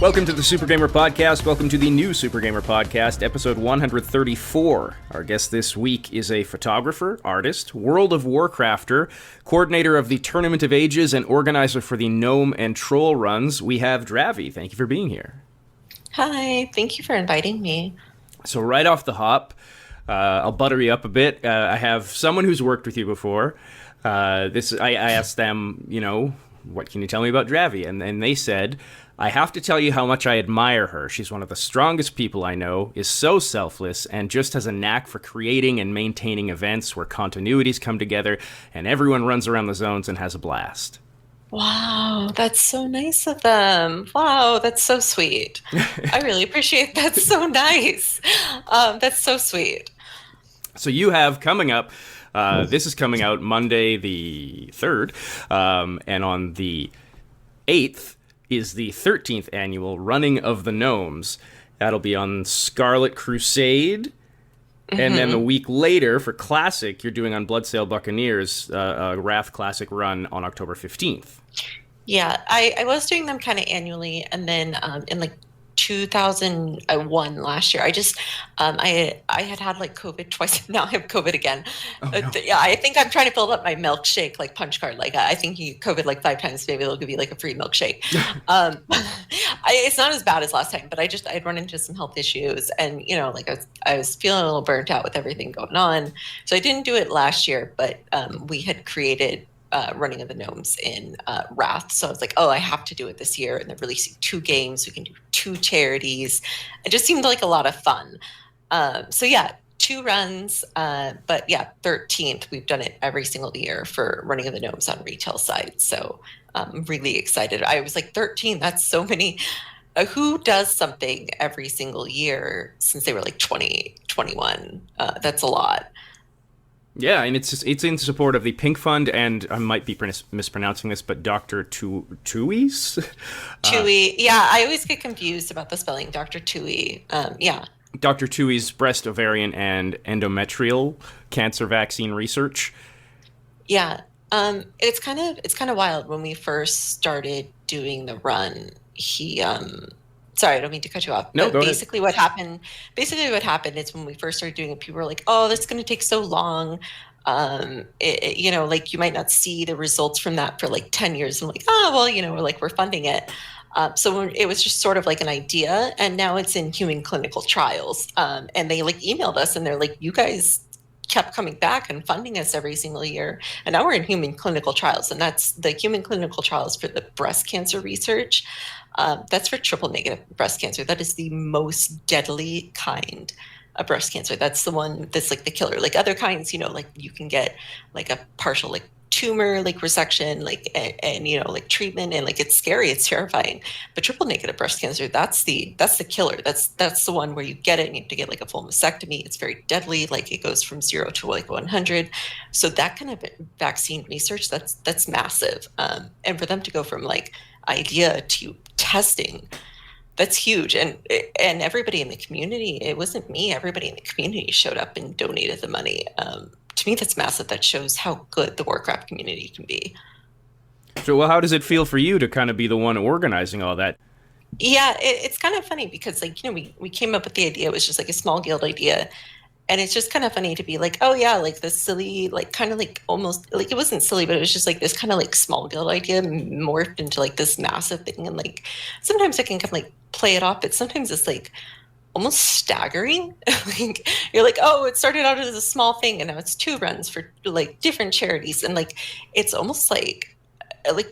Welcome to the Super Gamer Podcast. Welcome to the new Super Gamer Podcast, episode 134. Our guest this week is a photographer, artist, World of Warcrafter, coordinator of the Tournament of Ages, and organizer for the Gnome and Troll runs. We have Dravvie. Thank you for being here. Hi, thank you for inviting me. So right off the hop, I'll butter you up a bit. I have someone who's worked with you before. I asked them, what can you tell me about Dravvie? And they said, I have to tell you how much I admire her. She's one of the strongest people I know, is so selfless, and just has a knack for creating and maintaining events where continuities come together and everyone runs around the zones and has a blast. Wow, that's so nice of them. Wow, that's so sweet. I really appreciate that. So nice. That's so sweet. So you have coming up, this is coming out Monday the 3rd, and on the 8th, is the 13th annual Running of the Gnomes. That'll be on Scarlet Crusade. Mm-hmm. And then the week later, for Classic, you're doing on Bloodsail Buccaneers, a Wrath Classic run on October 15th. Yeah, I was doing them kind of annually, and then in 2001 last year, I just I had like COVID twice. Now I have COVID again. Oh, no. Yeah, I think I'm trying to build up my milkshake punch card. I think you COVID 5 times, maybe they'll give you a free milkshake. It's not as bad as last time, but I'd run into some health issues, and I was feeling a little burnt out with everything going on, so I didn't do it last year. But we had created Running of the Gnomes in Wrath. So I was like, I have to do it this year. And they're releasing 2 games. We can do 2 charities. It just seemed like a lot of fun. So yeah, 2 runs. But yeah, 13th, we've done it every single year for Running of the Gnomes on retail side. So I'm really excited. I was like, 13, that's so many. Who does something every single year since they were 20, 21? That's a lot. Yeah, and it's in support of the Pink Fund, and I might be mispronouncing this, but Dr. Tui's? Tui. Yeah, I always get confused about the spelling. Dr. Tui. Yeah. Dr. Tui's breast, ovarian, and endometrial cancer vaccine research. Yeah. It's kind of wild. When we first started doing the run, he sorry, I don't mean to cut you off. No, but basically what happened is when we first started doing it, people were like, "Oh, this is going to take so long." You might not see the results from that for 10 years. I'm like, "Oh, well, we're funding it." So it was just sort of an idea, and now it's in human clinical trials. And they emailed us, and they're like, "You guys kept coming back and funding us every single year, and now we're in human clinical trials." And that's the human clinical trials for the breast cancer research. That's for triple negative breast cancer. That is the most deadly kind of breast cancer. That's the one that's the killer. Other kinds, you can get a partial tumor resection, and treatment, and it's scary, it's terrifying. But triple negative breast cancer, that's the killer. That's the one where you get it and you have to get a full mastectomy. It's very deadly. It goes from 0 to 100. So that kind of vaccine research, that's massive. And for them to go from idea to testing, that's huge. And everybody in the community, it wasn't me, everybody in the community showed up and donated the money. To me, that's massive. That shows how good the Warcraft community can be. So, well, how does it feel for you to kind of be the one organizing all that? Yeah, it's kind of funny because we came up with the idea. It was just a small guild idea. And it's just kind of funny to be oh yeah, this silly, kind of almost it wasn't silly, but it was just this kind of small guild idea morphed into this massive thing. And sometimes I can kind of play it off, but sometimes it's almost staggering. You're oh, it started out as a small thing and now it's 2 runs for different charities. And it's almost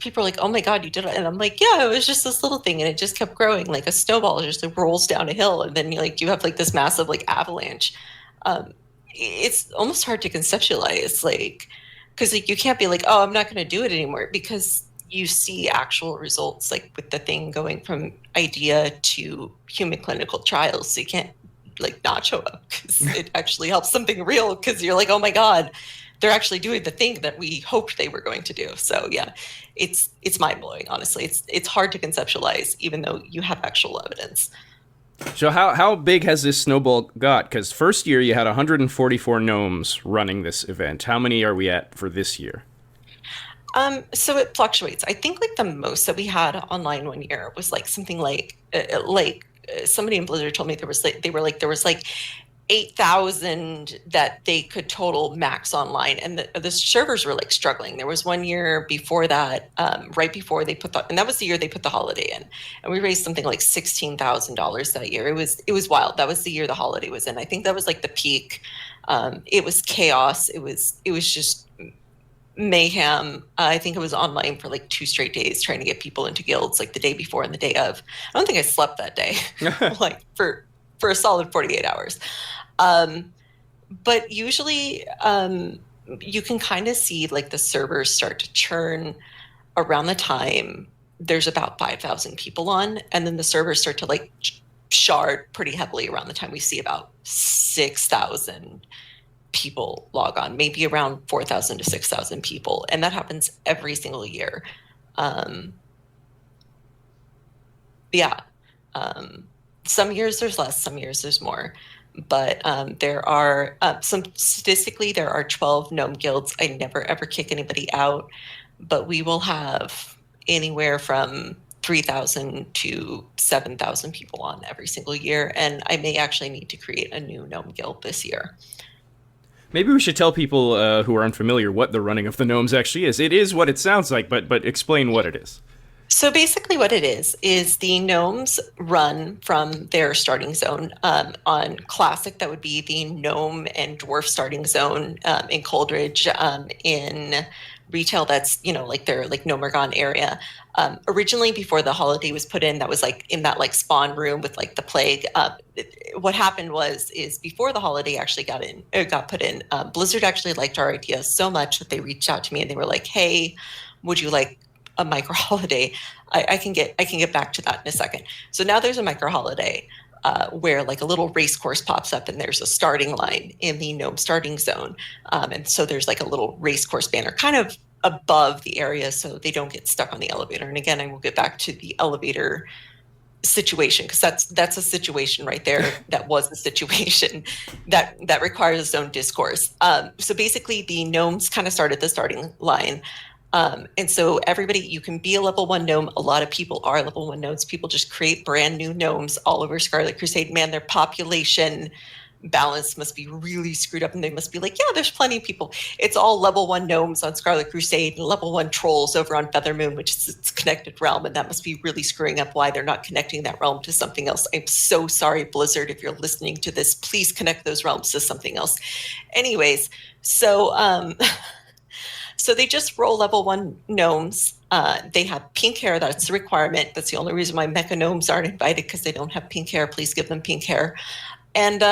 people are oh my God, you did it. And I'm yeah, it was just this little thing. And it just kept growing a snowball. It just rolls down a hill. And then you have this massive avalanche. It's almost hard to conceptualize, because you can't be oh, I'm not going to do it anymore, because you see actual results with the thing going from idea to human clinical trials. So you can't not show up, because it actually helps something real, because you're oh my God, they're actually doing the thing that we hoped they were going to do. So yeah, it's mind-blowing, honestly. It's hard to conceptualize, even though you have actual evidence. So how big has this snowball got? Because first year you had 144 gnomes running this event. How many are we at for this year? So it fluctuates. I think like the most that we had online one year was like something like somebody in Blizzard told me there was like 8,000 that they could total max online, and the servers were like struggling. There was one year before that, right before they put and that was the year they put the holiday in, and we raised something like $16,000 that year. It was wild. That was the year the holiday was in. I think that was like the peak. It was chaos. It was just mayhem. I think it was online for like 2 straight days trying to get people into guilds, like the day before and the day of. I don't think I slept that day, like for a solid 48 hours. But usually, you can kind of see like the servers start to churn around the time there's about 5,000 people on, and then the servers start to like shard pretty heavily around the time we see about 6,000 people log on, maybe around 4,000 to 6,000 people. And that happens every single year. Yeah. Some years there's less, some years there's more. But there are statistically, there are 12 gnome guilds. I never ever kick anybody out, but we will have anywhere from 3,000 to 7,000 people on every single year. And I may actually need to create a new gnome guild this year. Maybe we should tell people who are unfamiliar what the running of the gnomes actually is. It is what it sounds like, but explain what it is. So basically what it is the gnomes run from their starting zone. On Classic, that would be the gnome and dwarf starting zone. In Coldridge, in retail, that's, like their like Gnomergon area. Originally, before the holiday was put in, that was like in that like spawn room with like the plague. What happened is before the holiday actually got put in, Blizzard actually liked our idea so much that they reached out to me and they were like, "Hey, would you like a micro holiday?" I can get back to that in a second. So now there's a micro holiday where like a little race course pops up and there's a starting line in the gnome starting zone, and so there's like a little race course banner kind of above the area so they don't get stuck on the elevator. And again, I will get back to the elevator situation because that's a situation right there. That was a situation that requires its own discourse. So basically, the gnomes kind of start at the starting line. And so everybody, you can be a level 1 gnome. A lot of people are level 1 gnomes. People just create brand new gnomes all over Scarlet Crusade. Man, their population balance must be really screwed up, and they must be like, yeah, there's plenty of people. It's all level 1 gnomes on Scarlet Crusade and level 1 trolls over on Feathermoon, which is its connected realm, and that must be really screwing up why they're not connecting that realm to something else. I'm so sorry, Blizzard, if you're listening to this, please connect those realms to something else. Anyways, so so they just roll level 1 gnomes. They have pink hair. That's the requirement. That's the only reason why mecha gnomes aren't invited, because they don't have pink hair. Please give them pink hair. And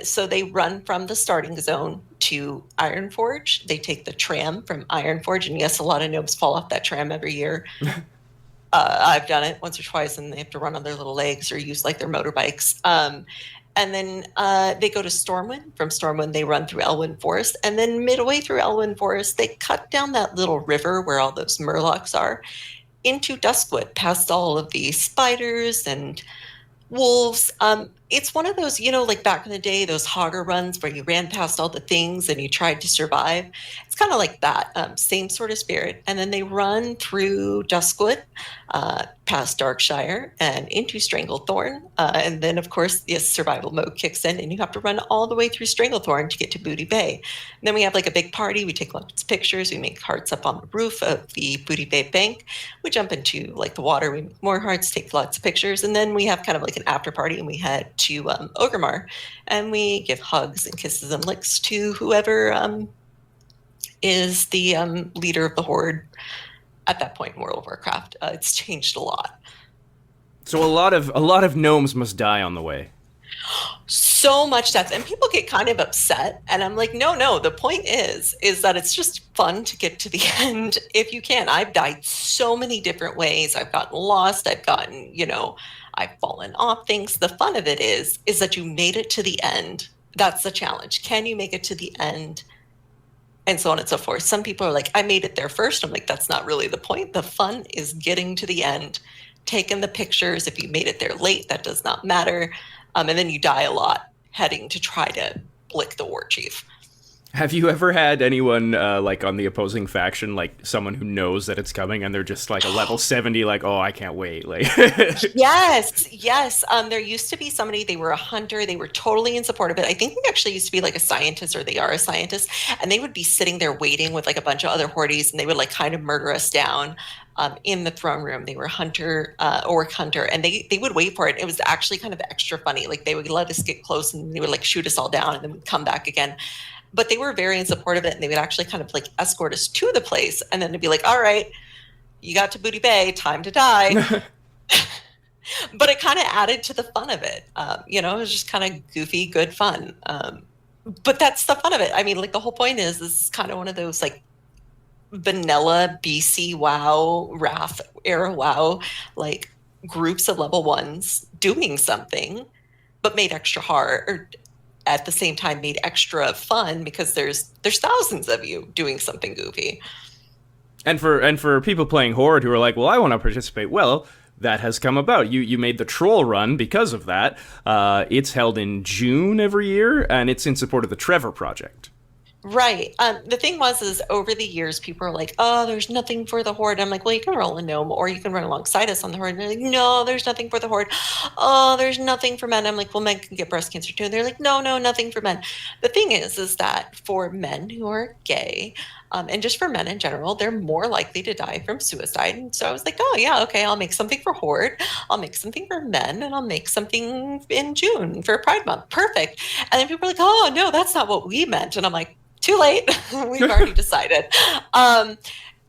so they run from the starting zone to Ironforge. They take the tram from Ironforge. And yes, a lot of gnomes fall off that tram every year. I've done it once or twice, and they have to run on their little legs or use like their motorbikes. And then they go to Stormwind. From Stormwind, they run through Elwyn Forest. And then midway through Elwyn Forest, they cut down that little river where all those murlocs are into Duskwood, past all of the spiders and wolves. It's one of those, like back in the day, those hogger runs where you ran past all the things and you tried to survive. It's kind of like that, same sort of spirit. And then they run through Duskwood, past Darkshire and into Stranglethorn. And then, of course, yes, survival mode kicks in, and you have to run all the way through Stranglethorn to get to Booty Bay. And then we have like a big party. We take lots of pictures. We make hearts up on the roof of the Booty Bay bank. We jump into like the water. We make more hearts, take lots of pictures. And then we have kind of like an after party, and we head to Ogremar, and we give hugs and kisses and licks to whoever is the leader of the Horde at that point in World of Warcraft. It's changed a lot. So a lot of gnomes must die on the way. So much death, and people get kind of upset, and I'm like, no, the point is that it's just fun to get to the end if you can. I've died so many different ways. I've gotten lost. I've gotten, I've fallen off things. The fun of it is that you made it to the end. That's the challenge. Can you make it to the end? And so on and so forth. Some people are like, I made it there first. I'm like, that's not really the point. The fun is getting to the end, taking the pictures. If you made it there late, that does not matter. And then you die a lot heading to try to lick the war chief. Have you ever had anyone like on the opposing faction, like someone who knows that it's coming and they're just like a level 70, like, oh, I can't wait. Like, Yes, yes. There used to be somebody, they were a hunter, they were totally in support of it. I think they actually used to be like a scientist, or they are a scientist, and they would be sitting there waiting with like a bunch of other hordes, and they would like kind of murder us down in the throne room. They were hunter, orc hunter, and they would wait for it. It was actually kind of extra funny. Like they would let us get close and they would like shoot us all down and then we'd come back again. But they were very in support of it, and they would actually kind of like escort us to the place, and then it'd be like, all right, you got to Booty Bay, time to die. But it kind of added to the fun of it. It was just kind of goofy, good fun. But that's the fun of it. I mean, like the whole point is this is kind of one of those like vanilla BC WoW, Wrath era WoW, like groups of level ones doing something, but made extra hard, or at the same time made extra fun because there's thousands of you doing something goofy. and for people playing Horde who are like, well, I want to participate. Well, that has come about. You made the troll run because of that. It's held in June every year, and it's in support of the Trevor Project. Right. The thing is over the years, people are like, oh, there's nothing for the Horde. I'm like, well, you can roll a gnome or you can run alongside us on the Horde. And they're like, no, there's nothing for the Horde. Oh, there's nothing for men. I'm like, well, men can get breast cancer too. And they're like, no, no, nothing for men. The thing is that for men who are gay, and just for men in general, they're more likely to die from suicide. And so I was like, oh, yeah, okay, I'll make something for Horde. I'll make something for men, and I'll make something in June for Pride Month. Perfect. And then people are like, oh, no, that's not what we meant. And I'm like, too late. We've already decided. And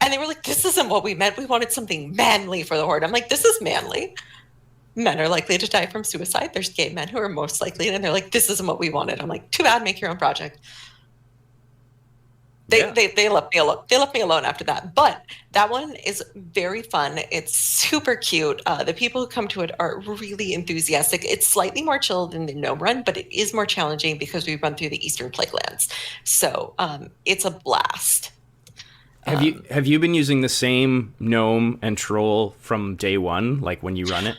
they were like, this isn't what we meant. We wanted something manly for the Horde. I'm like, this is manly. Men are likely to die from suicide. There's gay men who are most likely. And they're like, this isn't what we wanted. I'm like, too bad, make your own project. They left me alone. They left me alone after that. But that one is very fun. It's super cute. The people who come to it are really enthusiastic. It's slightly more chill than the gnome run, but it is more challenging because we run through the Eastern Plaguelands. So it's a blast. Have you been using the same gnome and troll from day one, like when you run it?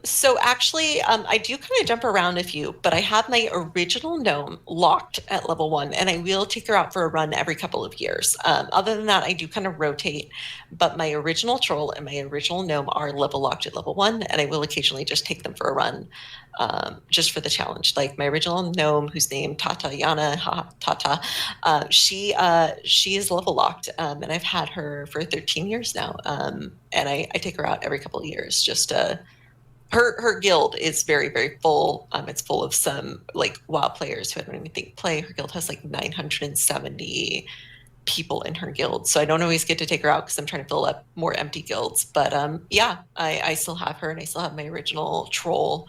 So actually, I do kind of jump around a few, but I have my original gnome locked at level 1, and I will take her out for a run every couple of years. Other than that, I do kind of rotate, but my original troll and my original gnome are level locked at level 1, and I will occasionally just take them for a run, just for the challenge. Like my original gnome, who's named Tata Yana, Tata, she is level locked, and I've had her for 13 years now, and I take her out every couple of years just to. Her guild is very, very full. It's full of some like WoW players who I don't even think play. Her guild has like 970 people in her guild. So I don't always get to take her out because I'm trying to fill up more empty guilds. But yeah, I still have her, and I still have my original troll,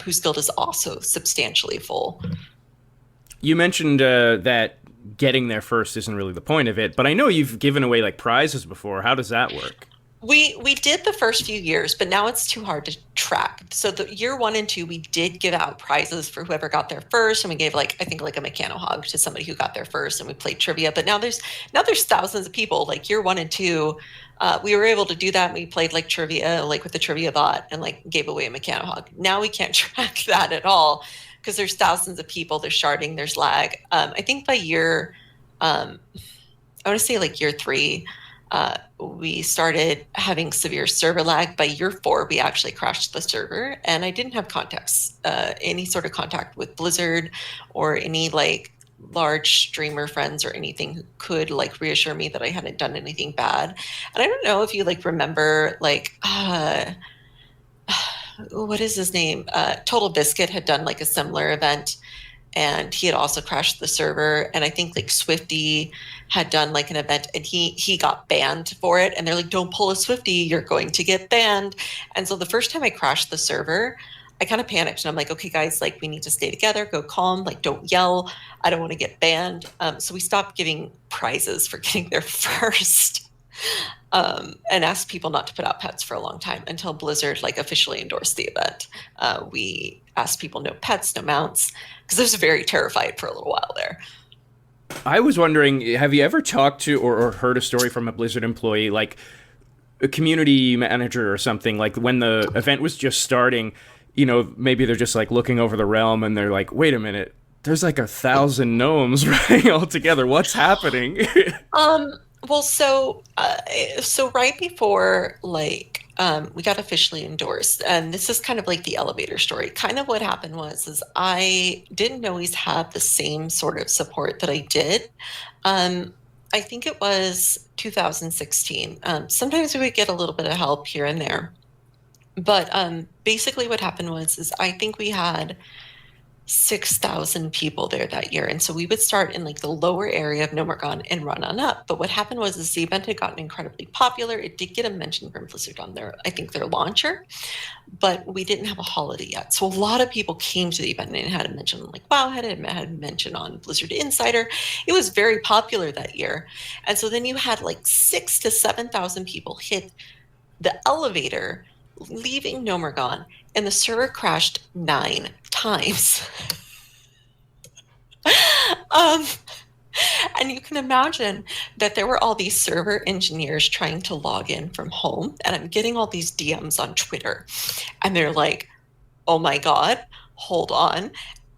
whose guild is also substantially full. You mentioned that getting there first isn't really the point of it, but I know you've given away like prizes before. How does that work? We did the first few years, but now it's too hard to track. So the year 1 and 2, we did give out prizes for whoever got there first, and we gave like I think like a mechano hog to somebody who got there first, and we played trivia. But now there's thousands of people. Like year 1 and 2, we were able to do that. And we played like trivia, like with the trivia bot, and like gave away a mechano hog. Now we can't track that at all because there's thousands of people. There's sharding. There's lag. I think by year, I want to say like year 3. We started having severe server lag. By year 4, we actually crashed the server, and I didn't have any sort of contact with Blizzard or any like large streamer friends or anything who could like reassure me that I hadn't done anything bad. And I don't know if you like remember like what is his name? Total Biscuit had done like a similar event, and he had also crashed the server. And I think like Swifty had done like an event, and he got banned for it. And they're like, don't pull a Swifty, you're going to get banned. And so the first time I crashed the server, I kind of panicked, and I'm like, okay, guys, like we need to stay together, go calm, like don't yell. I don't want to get banned. So we stopped giving prizes for getting there first. And asked people not to put out pets for a long time until Blizzard like officially endorsed the event. We asked people no pets, no mounts, because I was very terrified for a little while there. I was wondering, have you ever talked to or heard a story from a Blizzard employee, like a community manager or something, like when the event was just starting, maybe they're just like looking over the realm and they're like, wait a minute, There's like 1,000 gnomes running all together. What's happening? Um, well, so right before we got officially endorsed, and this is kind of like the elevator story. Kind of what happened was I didn't always have the same sort of support that I did. Um, I think it was 2016. Sometimes we would get a little bit of help here and there, but basically what happened was I think we had 6,000 people there that year. And so we would start in like the lower area of Nomergon and run on up. But what happened was the event had gotten incredibly popular. It did get a mention from Blizzard on I think their launcher, but we didn't have a holiday yet. So a lot of people came to the event and it had a mention on like WoW, had a mention on Blizzard Insider. It was very popular that year. And so then you had like 6,000 to 7,000 people hit the elevator leaving Nomergon, and the server crashed 9 times. And you can imagine that there were all these server engineers trying to log in from home, and I'm getting all these DMs on Twitter, and they're like, oh my God, hold on.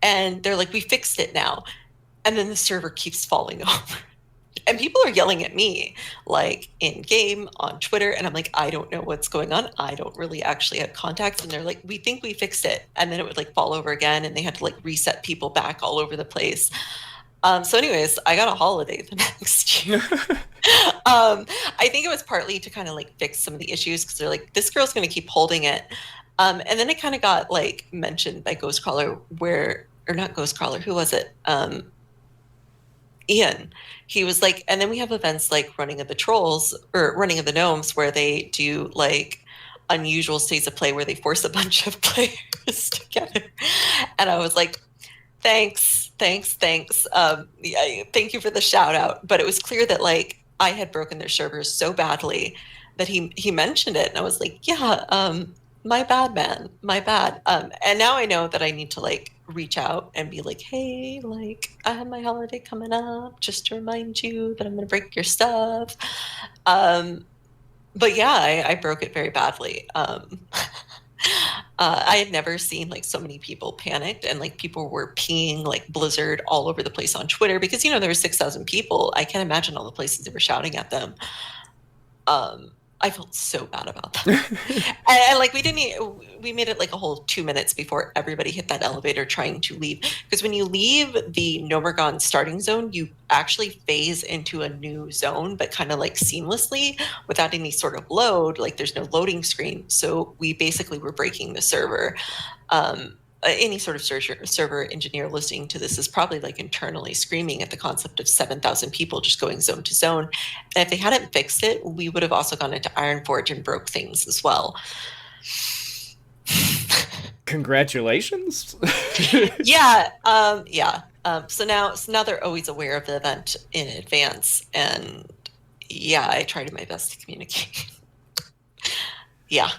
And they're like, we fixed it now. And then the server keeps falling over. And people are yelling at me, like in game on Twitter. And I'm like, I don't know what's going on. I don't really actually have contacts. And they're like, we think we fixed it. And then it would like fall over again. And they had to like reset people back all over the place. So anyways, I got a holiday the next year. I think it was partly to kind of like fix some of the issues because they're like, this girl's going to keep holding it. And then it kind of got like mentioned by Ghostcrawler or not Ghostcrawler, who was it? Ian. He was like, and then we have events like Running of the Trolls or Running of the Gnomes where they do like unusual states of play where they force a bunch of players together. And I was like, thanks. Yeah, thank you for the shout out. But it was clear that like I had broken their servers so badly that he mentioned it. And I was like, yeah, my bad, man, my bad. And now I know that I need to like reach out and be like, hey, like I have my holiday coming up, just to remind you that I'm going to break your stuff. But yeah, I broke it very badly. I had never seen like so many people panicked and like people were peeing like Blizzard all over the place on Twitter because, you know, there were 6,000 people. I can't imagine all the places they were shouting at them. I felt so bad about that. and like we made it like a whole 2 minutes before everybody hit that elevator trying to leave. Because when you leave the Nomergon starting zone, you actually phase into a new zone, but kind of like seamlessly without any sort of load. Like there's no loading screen. So we basically were breaking the server. Any sort of server engineer listening to this is probably like internally screaming at the concept of 7,000 people just going zone to zone. And if they hadn't fixed it, we would have also gone into Ironforge and broke things as well. Congratulations. Yeah. So now they're always aware of the event in advance. And yeah, I tried my best to communicate. Yeah.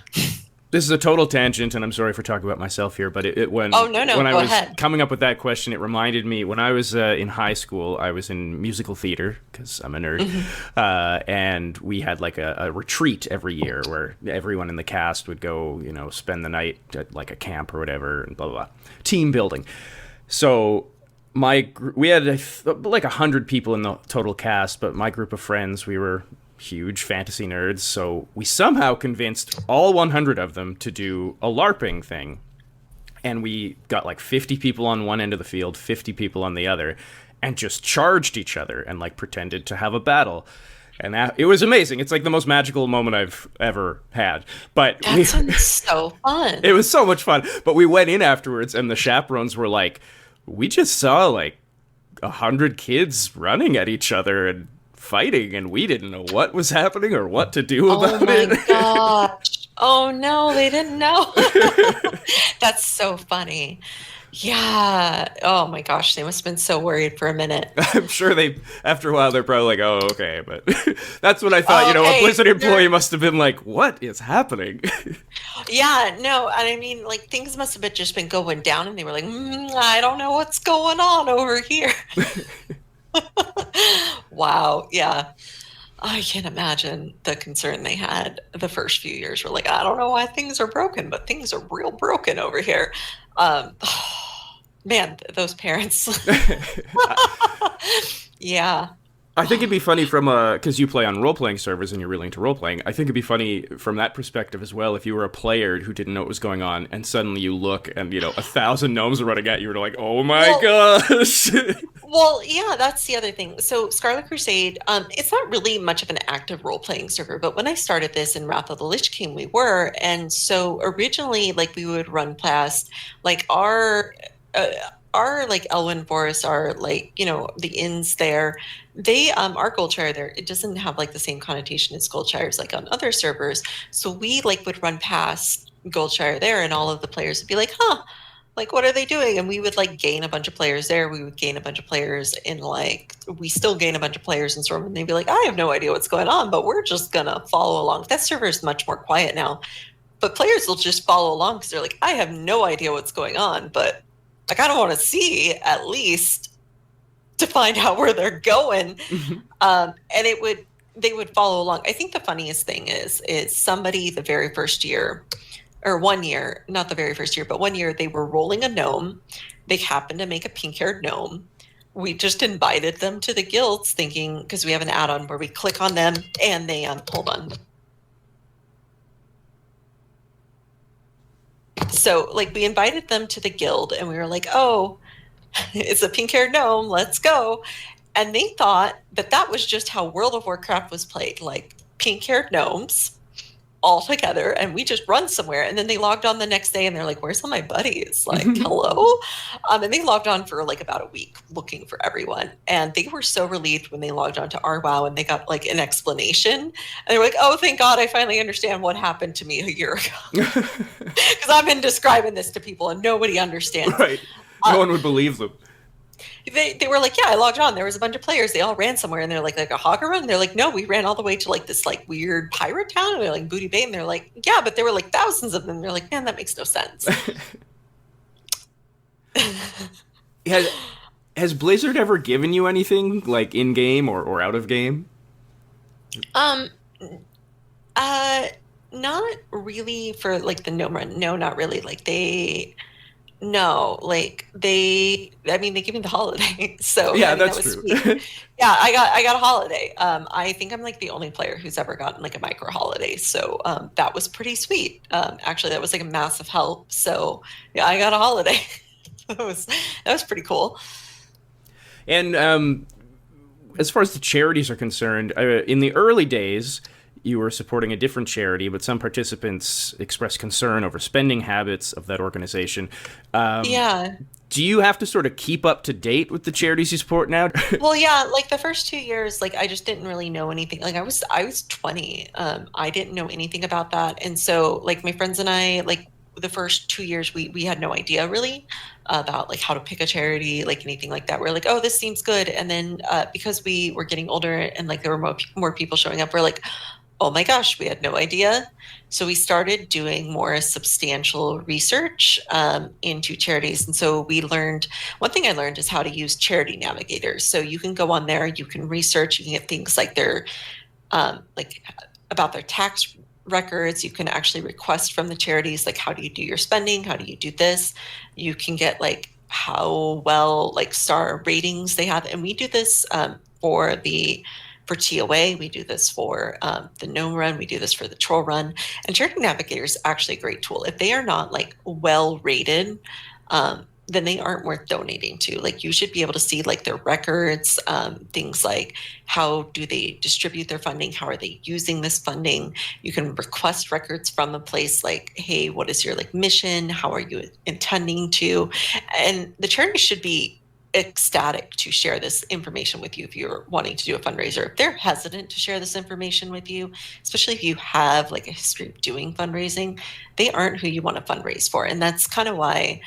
This is a total tangent, and I'm sorry for talking about myself here, but when Oh, no, when I go was ahead. coming up with that question, it reminded me when I was in high school, I was in musical theater because I'm a nerd, and we had like a retreat every year where everyone in the cast would go, you know, spend the night at like a camp or whatever, and blah blah blah, team building. So we had like 100 people in the total cast, but my group of friends, we were huge fantasy nerds, so we somehow convinced all 100 of them to do a LARPing thing. And we got like 50 people on one end of the field, 50 people on the other, and just charged each other and like pretended to have a battle. And it was amazing. It's like the most magical moment I've ever had. But That sounds so fun. it was so much fun. But we went in afterwards, and the chaperones were like, we just saw like 100 kids running at each other and fighting, and we didn't know what was happening or what to do about it. Oh my gosh. Oh no, they didn't know. That's so funny. Yeah. Oh my gosh, they must have been so worried for a minute. I'm sure after a while, they're probably like, oh, okay. But that's what I thought, a Okay, Blizzard employee must have been like, what is happening? Yeah, no, and I mean, like things must have just been going down, and they were like, I don't know what's going on over here. Wow. Yeah. I can't imagine the concern they had the first few years. Were like, I don't know why things are broken, but things are real broken over here. Man, those parents. Yeah. I think it'd be funny from because you play on role playing servers and you're really into role playing. I think it'd be funny from that perspective as well if you were a player who didn't know what was going on and suddenly you look and 1,000 gnomes are running at you and you're like, oh my Well, gosh. well, yeah, that's the other thing. So Scarlet Crusade, it's not really much of an active role-playing server, but when I started this in Wrath of the Lich King, we were. And so originally, like we would run past like uh, our like Elwyn Forest, our like, the inns there, they our Goldshire there, it doesn't have like the same connotation as Goldshires like on other servers. So we like would run past Goldshire there and all of the players would be like, huh, like what are they doing? And we would like gain a bunch of players there, we would gain a bunch of players in like we still gain a bunch of players in Storm, and they'd be like, I have no idea what's going on, but we're just gonna follow along. That server is much more quiet now, but players will just follow along because they're like, I have no idea what's going on, but I kind of want to see at least to find out where they're going. And they would follow along. I think the funniest thing is somebody the very first year, or 1 year, not the very first year, but 1 year, they were rolling a gnome. They happened to make a pink-haired gnome. We just invited them to the guilds thinking, because we have an add-on where we click on them and they, hold on. So like we invited them to the guild and we were like, oh, it's a pink-haired gnome, let's go. And they thought that that was just how World of Warcraft was played, like pink-haired gnomes all together, and we just run somewhere. And then they logged on the next day and they're like, where's all my buddies? Like, hello? And they logged on for like about a week looking for everyone. And they were so relieved when they logged on to our WoW and they got like an explanation. And they were like, oh, thank God, I finally understand what happened to me a year ago. Because I've been describing this to people and nobody understands. Right. No one would believe them. They were like, yeah, I logged on. There was a bunch of players. They all ran somewhere, and they're like a hogger run. They're like, no, we ran all the way to like this like weird pirate town. And they're like Booty Bay, and they're like, yeah, but there were like thousands of them. They're like, man, that makes no sense. Has Blizzard ever given you anything like in game or out of game? Um, not really for like the gnome run. No, not really. Like they. No, like I mean, they give me the holiday, so Yeah, I mean that that's was true. sweet. Yeah, I got a holiday. I think I'm like the only player who's ever gotten like a micro holiday, so that was pretty sweet. Actually, that was like a massive help. So yeah, I got a holiday. That was pretty cool. And as far as the charities are concerned, in the early days, you were supporting a different charity, but some participants expressed concern over spending habits of that organization. Yeah. Do you have to sort of keep up to date with the charities you support now? Well, yeah, like the first 2 years, like I just didn't really know anything. Like I was 20. I didn't know anything about that. And so like my friends and I, like the first 2 years, we had no idea really about like how to pick a charity, like anything like that. We're like, oh, this seems good. And then because we were getting older and like there were more people showing up, we're like, oh my gosh, we had no idea. So we started doing more substantial research into charities. And so one thing I learned is how to use charity navigators. So you can go on there, you can research, you can get things like like about their tax records. You can actually request from the charities, like how do you do your spending? How do you do this? You can get like how well like star ratings they have. And we do this for TOA, we do this for the Gnome Run, we do this for the Troll Run, and Charity Navigator is actually a great tool. If they are not like well rated, then they aren't worth donating to. Like you should be able to see like their records, things like how do they distribute their funding, how are they using this funding. You can request records from the place, like, hey, what is your like mission? How are you intending to? And the charity should be ecstatic to share this information with you if you're wanting to do a fundraiser. If they're hesitant to share this information with you, especially if you have like a history of doing fundraising, they aren't who you want to fundraise for. And that's kind of why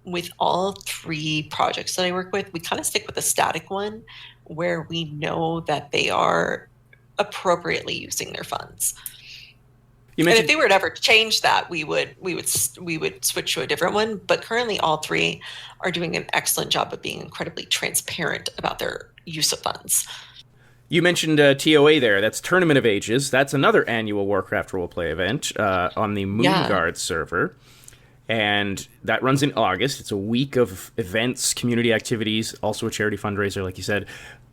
with all 3 projects that I work with, we kind of stick with a static one where we know that they are appropriately using their funds. You And if mentioned they were to ever change that, we would switch to a different one. But currently, all 3 are doing an excellent job of being incredibly transparent about their use of funds. you mentioned TOA there. That's Tournament of Ages. That's another annual Warcraft roleplay event on the Yeah. Moonguard server. and that runs in August. It's a week of events, community activities, also a charity fundraiser, like you said.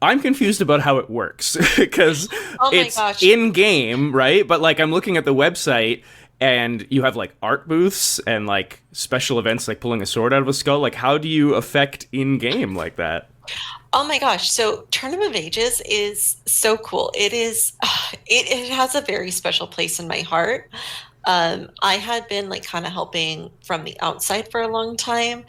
I'm confused about how it works because Oh my it's gosh. in game, right? But like I'm looking at the website and you have like art booths and like special events like pulling a sword out of a skull. Like how do you affect in game like that? Oh my gosh. So Tournament of Ages is so cool. It is, it has a very special place in my heart. I had been like kind of helping from the outside for a long time.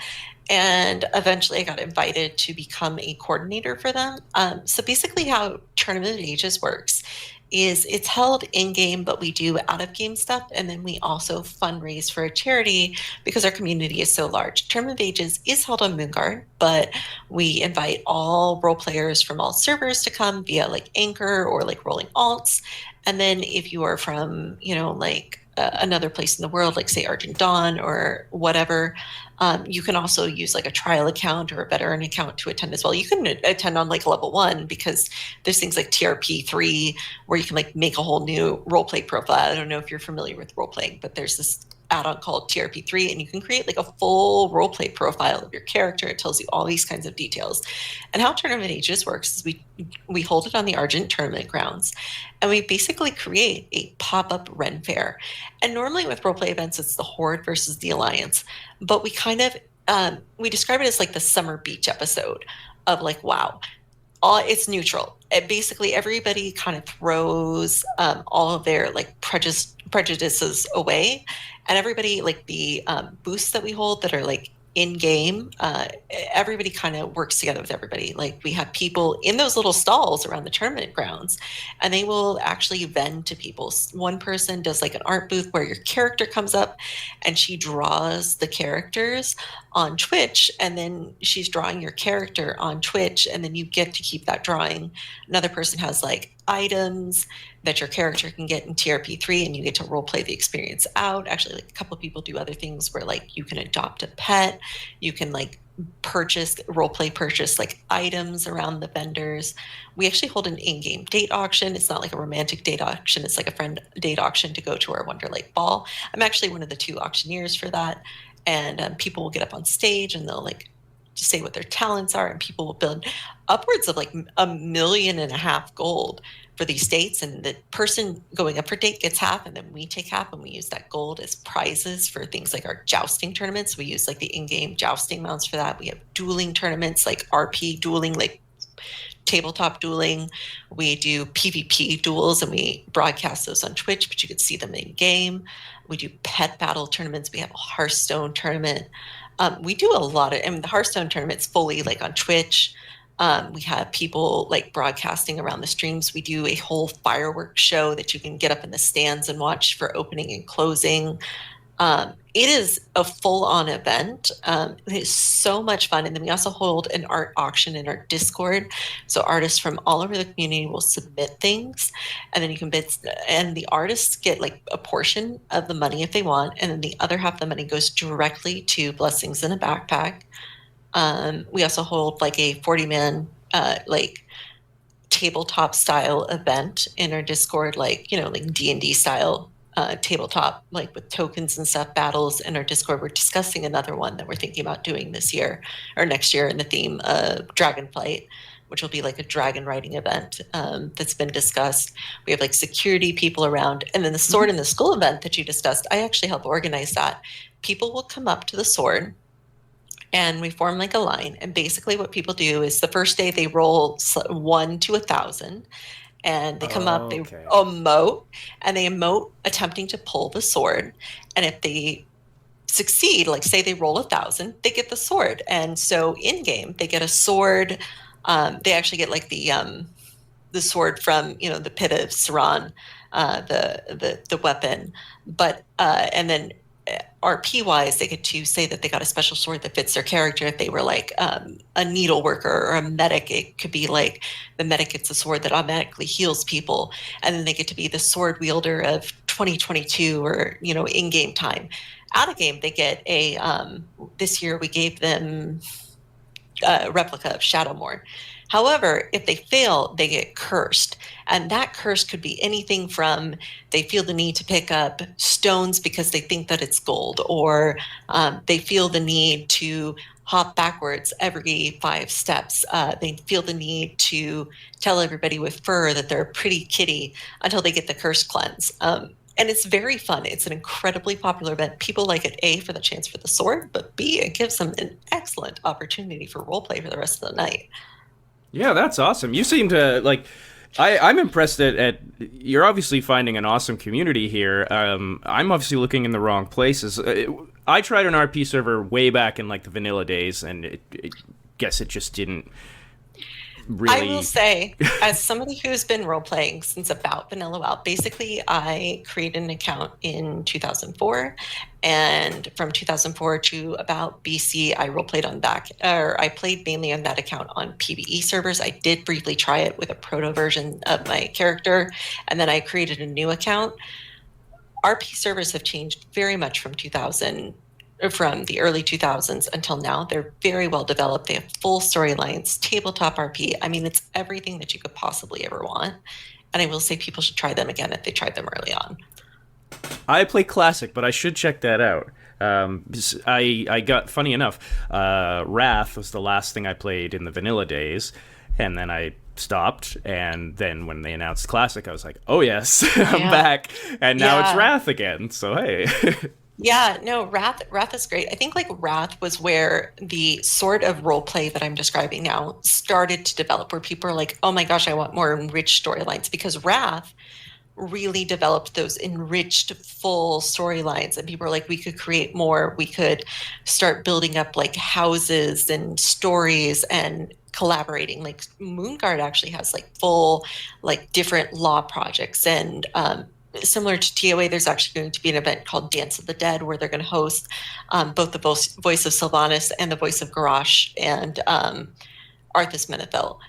And eventually I got invited to become a coordinator for them. So basically, how Tournament of Ages works is it's held in game, but we do out of game stuff. And then we also fundraise for a charity because our community is so large. Tournament of Ages is held on Moonguard, but we invite all role players from all servers to come via like Anchor or like Rolling Alts. And then if you are from, like another place in the world, like say Argent Dawn or whatever, you can also use like a trial account or a veteran account to attend as well. You can attend on like level 1 because there's things like TRP3 where you can like make a whole new role play profile. I don't know if you're familiar with role playing, but there's this add-on called TRP3 and you can create like a full role play profile of your character. It tells you all these kinds of details. And how Tournament Ages works is we hold it on the Argent tournament grounds and we basically create a pop-up Ren fair. And normally with role play events, it's the Horde versus the Alliance, but we kind of we describe it as like the summer beach episode of like, wow, it's neutral. Basically, everybody kind of throws all of their like prejudices away, and everybody like the booths that we hold that are like in game. Everybody kind of works together with everybody. Like we have people in those little stalls around the tournament grounds, and they will actually vend to people. One person does like an art booth where your character comes up, and she draws the characters on Twitch, and then she's drawing your character on Twitch, and then you get to keep that drawing. Another person has like items that your character can get in TRP3 and you get to role play the experience out. Actually, like a couple of people do other things where like you can adopt a pet, you can like role play purchase like items around the vendors. We actually hold an in-game date auction. It's not like a romantic date auction, it's like a friend date auction to go to our Wonder Lake ball. I'm actually one of the 2 auctioneers for that, and people will get up on stage and they'll like just say what their talents are, and people will build upwards of like $1.5 million gold for these dates, and the person going up for date gets half, and then we take half, and we use that gold as prizes for things like our jousting tournaments. We use like the in-game jousting mounts for that. We have dueling tournaments like RP dueling, like tabletop dueling. We do PvP duels and we broadcast those on Twitch, but you could see them in game. We do pet battle tournaments. We have a Hearthstone tournament. We do a lot of, and the Hearthstone tournament's fully like on Twitch. We have people like broadcasting around the streams. We do a whole fireworks show that you can get up in the stands and watch for opening and closing. It is a full-on event. It is so much fun. And then we also hold an art auction in our Discord. So artists from all over the community will submit things, and then you can bid, and the artists get like a portion of the money if they want, and then the other half of the money goes directly to Blessings in a Backpack. We also hold like a 40-man like tabletop style event in our Discord, like like D&D style tabletop, like with tokens and stuff, battles in our Discord. We're discussing another one that we're thinking about doing this year or next year in the theme of Dragonflight, which will be like a dragon riding event that's been discussed. We have like security people around, and then the Sword in the Skull event that you discussed, I actually help organize that. People will come up to the Sword and we form like a line, and basically what people do is the first day they roll 1 to 1,000, and they come up, they Okay. emote, and they emote attempting to pull the sword. And if they succeed, like say they roll 1,000, they get the sword. And so in game, they get a sword. They actually get like the sword from the pit of Saran, the weapon. But and then RP wise, they get to say that they got a special sword that fits their character. If they were like a needle worker or a medic, it could be like the medic gets a sword that automatically heals people, and then they get to be the sword wielder of 2022 or in game time. Out of game, they get this year we gave them a replica of Shadowmourne. However, if they fail, they get cursed. And that curse could be anything from they feel the need to pick up stones because they think that it's gold, or they feel the need to hop backwards every 5 steps. They feel the need to tell everybody with fur that they're a pretty kitty until they get the curse cleanse. And it's very fun. It's an incredibly popular event. People like it, A, for the chance for the sword, but B, it gives them an excellent opportunity for roleplay for the rest of the night. Yeah, that's awesome. You seem to like. I'm impressed at you're obviously finding an awesome community here. I'm obviously looking in the wrong places. I tried an RP server way back in like the vanilla days, and guess it just didn't I really. will say, as somebody who's been role playing since about Vanilla WoW, basically I created an account in 2004, and from 2004 to about BC, I role played on that, or I played mainly on that account on PvE servers. I did briefly try it with a proto version of my character, and then I created a new account. RP servers have changed very much from the early 2000s until now. They're very well developed. They have full storylines, tabletop RP. I mean, it's everything that you could possibly ever want. And I will say people should try them again if they tried them early on. I play classic, but I should check that out. I got funny enough. Wrath was the last thing I played in the vanilla days, and then I stopped. And then when they announced classic, I was like, "Oh yes, I'm Yeah. back!" And now it's Yeah. Wrath again. So hey. Yeah, no, Wrath is great. I think like Wrath was where the sort of role play that I'm describing now started to develop, where people are like, oh my gosh, I want more enriched storylines, because Wrath really developed those enriched full storylines, and people are like, we could create more, we could start building up like houses and stories and collaborating. Like Moonguard actually has like full like different law projects, and similar to TOA, there's actually going to be an event called Dance of the Dead where they're going to host both the voice of Sylvanas and the voice of Garrosh and Arthas Menethil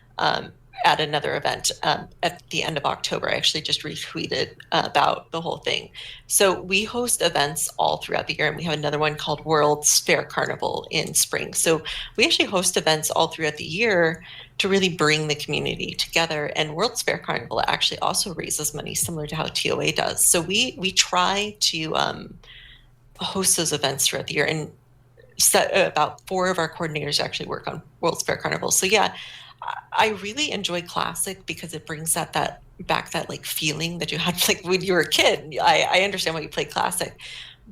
at another event at the end of October. I actually just retweeted about the whole thing. So we host events all throughout the year, and we have another one called World's Fair Carnival in spring. So we actually host events all throughout the year to really bring the community together. And World's Fair Carnival actually also raises money similar to how TOA does. So we try to host those events throughout the year, and about 4 of our coordinators actually work on World's Fair Carnival. So yeah, I really enjoy classic because it brings that back, that like feeling that you had like when you were a kid. I understand why you play classic,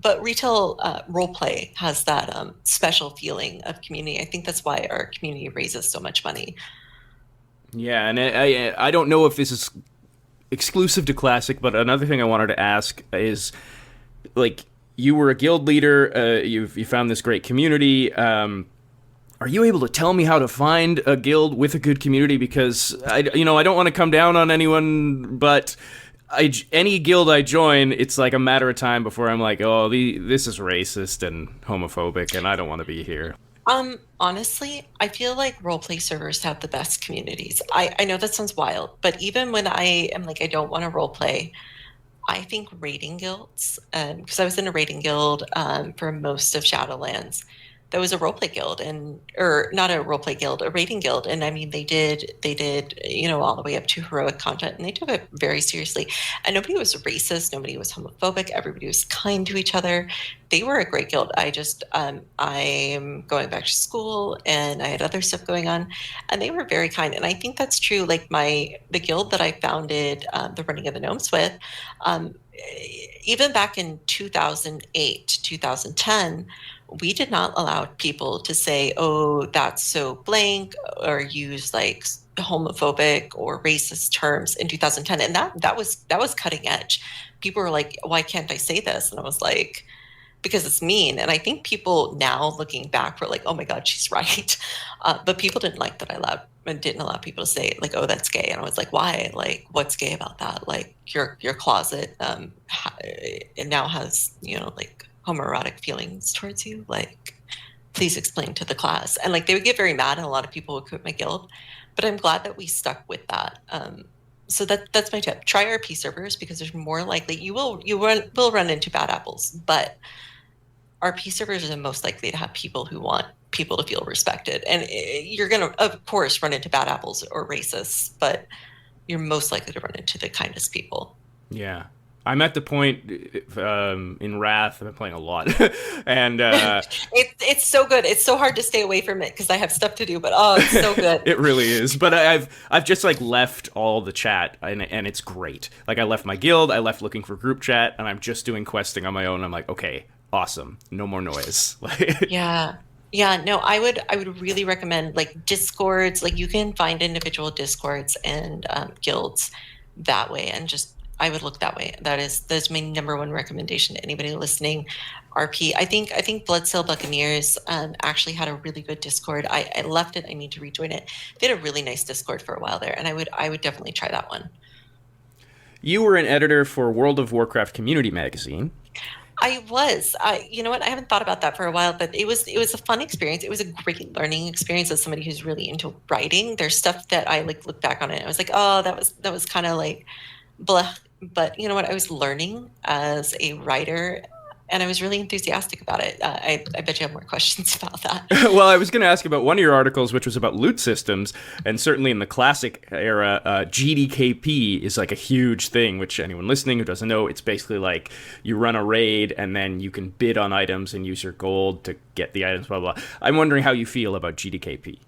but retail role play has that special feeling of community. I think that's why our community raises so much money. Yeah, and I don't know if this is exclusive to classic, but another thing I wanted to ask is, like, you were a guild leader, you found this great community. Are you able to tell me how to find a guild with a good community? Because I don't want to come down on anyone, but any guild I join, it's like a matter of time before I'm like, oh, this is racist and homophobic, and I don't want to be here. Honestly, I feel like roleplay servers have the best communities. I know that sounds wild, but even when I am like, I don't want to roleplay, I think raiding guilds, because I was in a raiding guild for most of Shadowlands. That was a roleplay guild, or not a roleplay guild, a raiding guild. And I mean, they did, all the way up to heroic content, and they took it very seriously. And nobody was racist, nobody was homophobic, everybody was kind to each other. They were a great guild. I'm going back to school, and I had other stuff going on, and they were very kind. And I think that's true. Like the guild that I founded the Running of the Gnomes with, even back in 2008, 2010, we did not allow people to say, oh, that's so blank, or use like homophobic or racist terms in 2010. And that was cutting edge. People were like, why can't I say this? And I was like, because it's mean. And I think people now looking back were like, oh my God, she's right. But people didn't like that I allowed and didn't allow people to say like, oh, that's gay. And I was like, why? Like, what's gay about that? Like your closet it now has, like homoerotic feelings towards you. Like, please explain to the class. And like, they would get very mad, and a lot of people would quit my guild. But I'm glad that we stuck with that. So that's my tip. Try RP servers, because there's more likely you will run into bad apples, but RP servers are the most likely to have people who want people to feel respected. And you're going to, of course, run into bad apples or racists, but you're most likely to run into the kindest people. Yeah. I'm at the point in Wrath. I've been playing a lot, and It's so good. It's so hard to stay away from it because I have stuff to do, but oh, it's so good. it really is. But I've just like left all the chat, and it's great. Like I left my guild, I left looking for group chat, and I'm just doing questing on my own. I'm like, okay, awesome, no more noise. Yeah. Yeah, no, I would really recommend like discords. Like you can find individual discords and guilds that way, and just I would look that way. That's my number one recommendation to anybody listening. RP. I think Bloodsail Buccaneers actually had a really good Discord. I left it. I need to rejoin it. They had a really nice Discord for a while there, and I would definitely try that one. You were an editor for World of Warcraft Community Magazine. I was. You know what? I haven't thought about that for a while, but it was a fun experience. It was a great learning experience as somebody who's really into writing. There's stuff that I like look back on it. And I was like, oh, that was kind of like blah. But you know what? I was learning as a writer, and I was really enthusiastic about it. I bet you have more questions about that. Well, I was going to ask about one of your articles, which was about loot systems, and certainly in the classic era, GDKP is like a huge thing. Which anyone listening who doesn't know, it's basically like you run a raid and then you can bid on items and use your gold to get the items. Blah blah. I'm wondering how you feel about GDKP.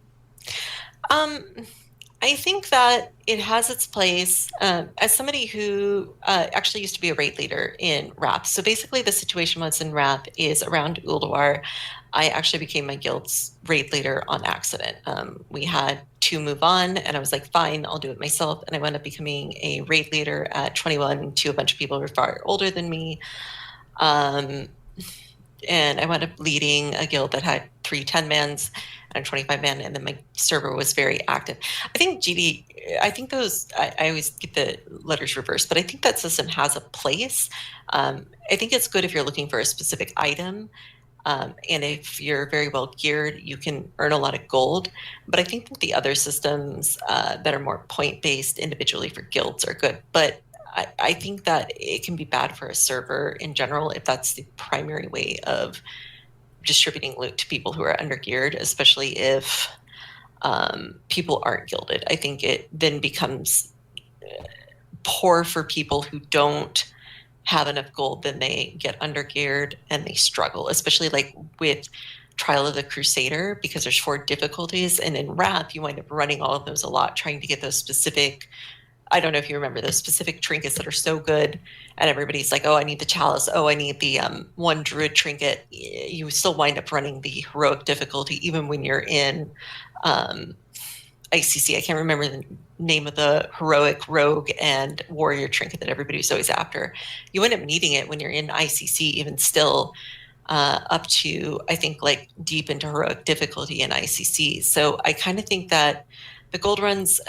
Um, I think that it has its place as somebody who actually used to be a raid leader in RAP. So basically, the situation was in RAP is around Ulduar. I actually became my guild's raid leader on accident. We had to move on, and I was like, fine, I'll do it myself. And I wound up becoming a raid leader at 21 to a bunch of people who were far older than me. Um, and I wound up leading a guild that had three 10-mans and a 25-man, and then my server was very active. I think I always get the letters reversed, but I think that system has a place. I think it's good if you're looking for a specific item, and if you're very well geared, you can earn a lot of gold. But I think that the other systems that are more point-based individually for guilds are good. But I think that it can be bad for a server in general if that's the primary way of distributing loot to people who are undergeared, especially if people aren't gilded. I think it then becomes poor for people who don't have enough gold. Then they get undergeared and they struggle, especially like with Trial of the Crusader, because there's 4 difficulties, and in Wrath you wind up running all of those a lot, trying to get those specific, I don't know if you remember, those specific trinkets that are so good, and everybody's like, oh, I need the chalice, oh, I need the one druid trinket. You still wind up running the heroic difficulty even when you're in ICC. I can't remember the name of the heroic rogue and warrior trinket that everybody was always after. You end up needing it when you're in ICC, even still, up to, I think, like deep into heroic difficulty in ICC. So I kind of think that the gold runs,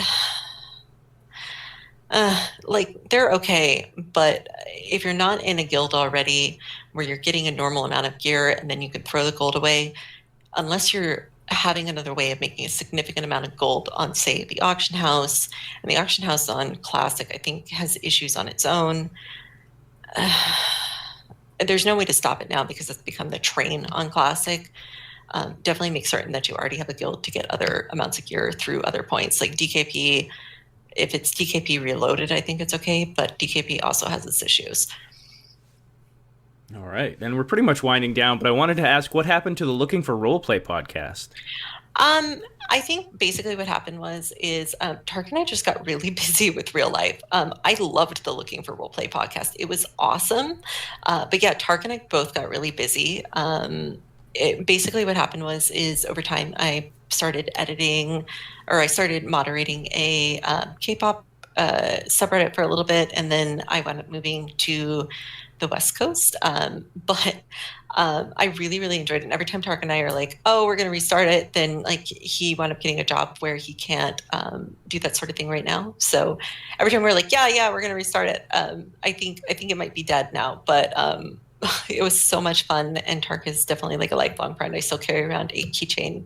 like they're okay, but if you're not in a guild already where you're getting a normal amount of gear and then you can throw the gold away, unless you're having another way of making a significant amount of gold on, say, the auction house, and the auction house on Classic, I think, has issues on its own. There's no way to stop it now because it's become the train on Classic. Definitely make certain that you already have a guild to get other amounts of gear through other points, like DKP. If it's DKP Reloaded, I think it's okay, but DKP also has its issues. All right, and we're pretty much winding down, but I wanted to ask what happened to the Looking for Roleplay podcast? I think basically what happened is Tark and I just got really busy with real life. I loved the Looking for Roleplay podcast. It was awesome. But yeah, Tark and I both got really busy. Basically what happened is over time I started editing, or I started moderating a K-pop subreddit for a little bit, and then I wound up moving to the West Coast. But I really, really enjoyed it. And every time Tark and I are like, oh, we're going to restart it, then like he wound up getting a job where he can't do that sort of thing right now. So every time we're like, yeah, we're going to restart it. I think it might be dead now, but it was so much fun. And Tark is definitely like a lifelong friend. I still carry around a keychain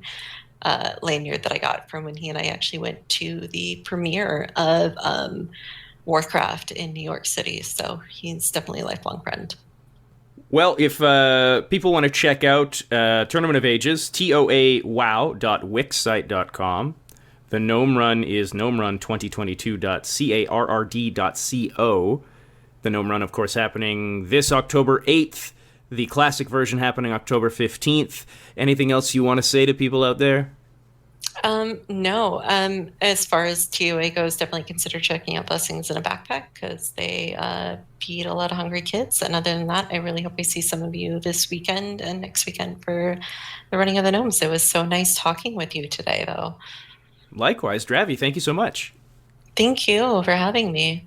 lanyard that I got from when he and I actually went to the premiere of Warcraft in New York City. So he's definitely a lifelong friend. Well, if people want to check out Tournament of Ages, toawow.wixsite.com. The Gnome Run is gnomerun2022.carrd.co. The Gnome Run, of course, happening this October 8th. The classic version happening October 15th. Anything else you want to say to people out there? No. As far as TOA goes, definitely consider checking out Blessings in a Backpack because they feed a lot of hungry kids. And other than that, I really hope I see some of you this weekend and next weekend for the running of the gnomes. It was so nice talking with you today, though. Likewise, Dravvie, thank you so much. Thank you for having me.